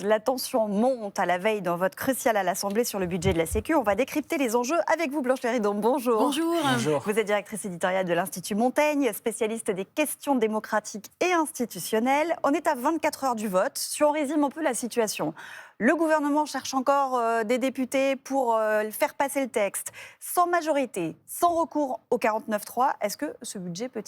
La tension monte à la veille d'un vote crucial à l'Assemblée sur le budget de la Sécu. On va décrypter les enjeux avec vous, Blanche Ferridon. Bonjour. Bonjour. Bonjour. Vous êtes directrice éditoriale de l'Institut Montaigne, spécialiste des questions démocratiques et institutionnelles. On est à 24 heures du vote. Si on résume un peu la situation, le gouvernement cherche encore des députés pour faire passer le texte. Sans majorité, sans recours au 49.3, est-ce que ce budget peut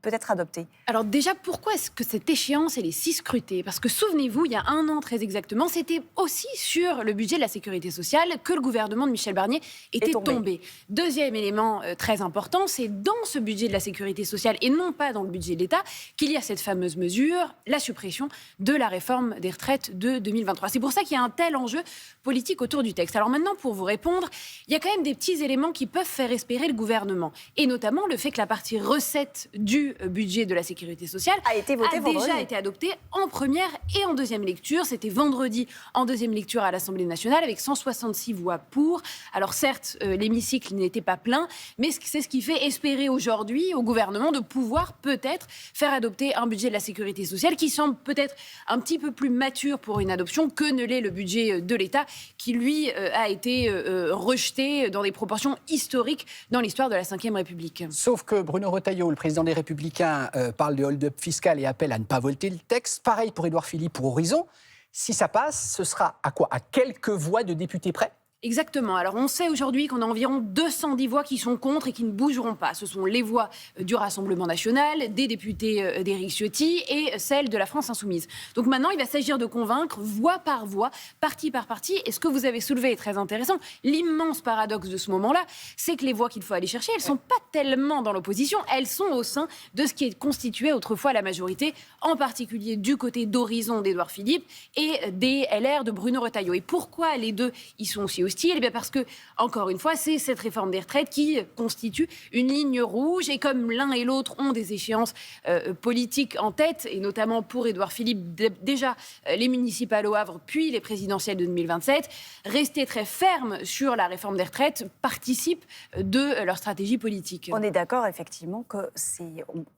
être adopté ? Alors déjà, pourquoi est-ce que cette échéance, elle est si scrutée ? Parce que souvenez-vous, il y a un an très exactement, c'était aussi sur le budget de la sécurité sociale que le gouvernement de Michel Barnier était tombé. Deuxième élément très important, c'est dans ce budget de la sécurité sociale et non pas dans le budget de l'État qu'il y a cette fameuse mesure, la suppression de la réforme des retraites de 2023. C'est pour ça qu'il y a un tel enjeu politique autour du texte. Alors maintenant, pour vous répondre, il y a quand même des petits éléments qui peuvent faire espérer le gouvernement. Et notamment le fait que la partie recette du budget de la sécurité sociale a déjà été adoptée en première et en deuxième lecture. C'était vendredi en deuxième lecture à l'Assemblée nationale avec 166 voix pour. Alors certes, l'hémicycle n'était pas plein, mais c'est ce qui fait espérer aujourd'hui au gouvernement de pouvoir peut-être faire adopter un budget de la sécurité sociale qui semble peut-être un petit peu plus mature pour une adoption que ne l'est le budget de l'État, qui lui a été rejeté dans des proportions historiques dans l'histoire de la Ve République. Sauf que Bruno Retailleau, le président des Républicains, parle de hold-up fiscal et appelle à ne pas voter le texte. Pareil pour Édouard Philippe pour Horizon. Si ça passe, ce sera à quoi ? À quelques voix de députés près ? Exactement. Alors, on sait aujourd'hui qu'on a environ 210 voix qui sont contre et qui ne bougeront pas. Ce sont les voix du Rassemblement national, des députés d'Éric Ciotti et celles de la France insoumise. Donc maintenant, il va s'agir de convaincre, voix par voix, parti par parti. Et ce que vous avez soulevé est très intéressant. L'immense paradoxe de ce moment-là, c'est que les voix qu'il faut aller chercher, elles ne sont pas tellement dans l'opposition, elles sont au sein de ce qui est constitué autrefois la majorité, en particulier du côté d'Horizon d'Édouard Philippe et des LR de Bruno Retailleau. Et pourquoi les deux y sont aussi hostiles ? Eh bien parce que, encore une fois, c'est cette réforme des retraites qui constitue une ligne rouge. Et comme l'un et l'autre ont des échéances politiques en tête, et notamment pour Édouard Philippe, déjà les municipales au Havre, puis les présidentielles de 2027, rester très ferme sur la réforme des retraites participe de leur stratégie politique. On est d'accord, effectivement, que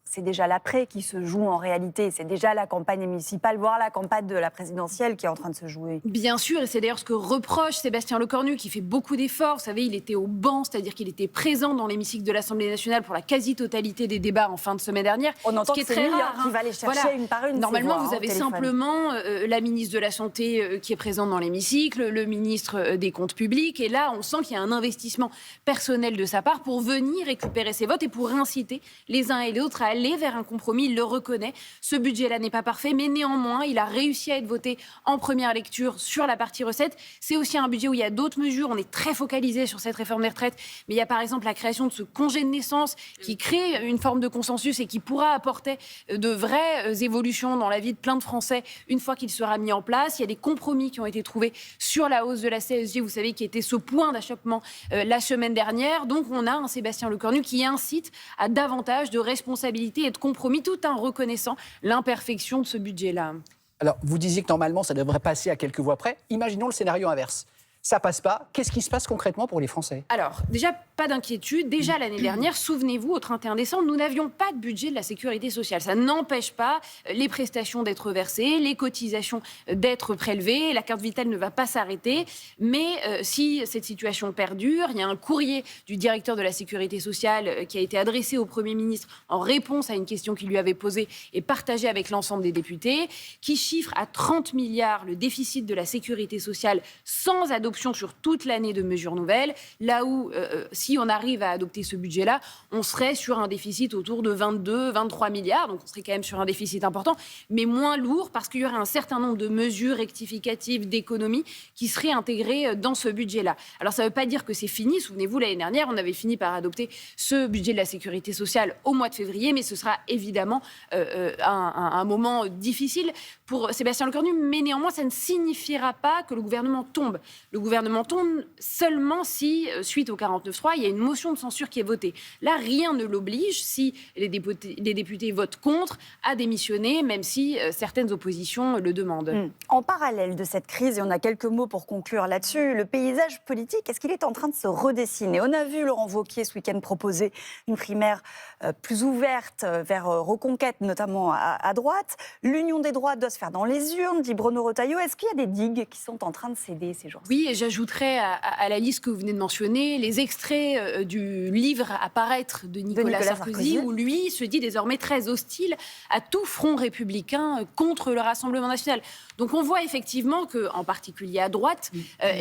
c'est déjà l'après qui se joue en réalité. C'est déjà la campagne municipale, voire la campagne de la présidentielle qui est en train de se jouer. Bien sûr, et c'est d'ailleurs ce que reproche Sébastien Lecornu, qui fait beaucoup d'efforts. Vous savez, il était au banc, c'est-à-dire qu'il était présent dans l'hémicycle de l'Assemblée nationale pour la quasi-totalité des débats en fin de semaine dernière. On entend ce qui est que très c'est lui rare, qui va les chercher une par une. Normalement, vous avez simplement la ministre de la Santé qui est présente dans l'hémicycle, le ministre des Comptes publics. Et là, on sent qu'il y a un investissement personnel de sa part pour venir récupérer ses votes et pour inciter les uns et les autres à aller vers un compromis. Il le reconnaît. Ce budget-là n'est pas parfait, mais néanmoins, il a réussi à être voté en première lecture sur la partie recettes. C'est aussi un budget où il y a d'autres mesures. On est très focalisé sur cette réforme des retraites, mais il y a par exemple la création de ce congé de naissance qui crée une forme de consensus et qui pourra apporter de vraies évolutions dans la vie de plein de Français une fois qu'il sera mis en place. Il y a des compromis qui ont été trouvés sur la hausse de la CSG, vous savez, qui était ce point d'achoppement la semaine dernière. Donc on a un Sébastien Lecornu qui incite à davantage de responsabilité et de compromis, tout en reconnaissant l'imperfection de ce budget-là. Alors, vous disiez que normalement, ça devrait passer à quelques voix près. Imaginons le scénario inverse. Ça passe pas. Qu'est-ce qui se passe concrètement pour les Français ? Alors, déjà, pas d'inquiétude. Déjà, l'année dernière, souvenez-vous, au 31 décembre, nous n'avions pas de budget de la sécurité sociale. Ça n'empêche pas les prestations d'être versées, les cotisations d'être prélevées. La carte vitale ne va pas s'arrêter. Mais si cette situation perdure, il y a un courrier du directeur de la sécurité sociale qui a été adressé au Premier ministre en réponse à une question qu'il lui avait posée et partagée avec l'ensemble des députés, qui chiffre à 30 milliards le déficit de la sécurité sociale sans adoption sur toute l'année de mesures nouvelles, là où, si on arrive à adopter ce budget-là, on serait sur un déficit autour de 22, 23 milliards, donc on serait quand même sur un déficit important, mais moins lourd, parce qu'il y aurait un certain nombre de mesures rectificatives d'économie qui seraient intégrées dans ce budget-là. Alors ça ne veut pas dire que c'est fini, souvenez-vous, l'année dernière, on avait fini par adopter ce budget de la sécurité sociale au mois de février, mais ce sera évidemment un moment difficile pour Sébastien Lecornu, mais néanmoins, ça ne signifiera pas que le gouvernement tombe. Le gouvernement tombe seulement si, suite au 49.3, il y a une motion de censure qui est votée. Là, rien ne l'oblige, si les députés votent contre, à démissionner, même si certaines oppositions le demandent. En parallèle de cette crise, et on a quelques mots pour conclure là-dessus, le paysage politique, est-ce qu'il est en train de se redessiner? On a vu Laurent Wauquiez ce week-end proposer une primaire plus ouverte vers Reconquête, notamment à droite. L'union des droites doit se faire dans les urnes, dit Bruno Retailleau. Est-ce qu'il y a des digues qui sont en train de céder ces jours-ci? Oui, et j'ajouterais à la liste que vous venez de mentionner les extraits du livre à paraître de Nicolas Sarkozy, où lui se dit désormais très hostile à tout front républicain contre le Rassemblement national. Donc on voit effectivement qu'en particulier à droite,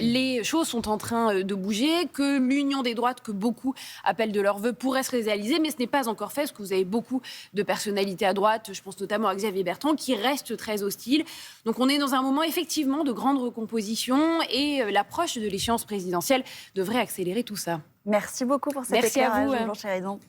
les choses sont en train de bouger, que l'union des droites, que beaucoup appellent de leur vœu, pourrait se réaliser, mais ce n'est pas encore fait, parce que vous avez beaucoup de personnalités à droite, je pense notamment à Xavier Bertrand, qui restent très hostiles. Donc on est dans un moment effectivement de grande recomposition et l'approche de l'échéance présidentielle devrait accélérer tout ça. Merci beaucoup pour cet éclairage, Jean Chéridon.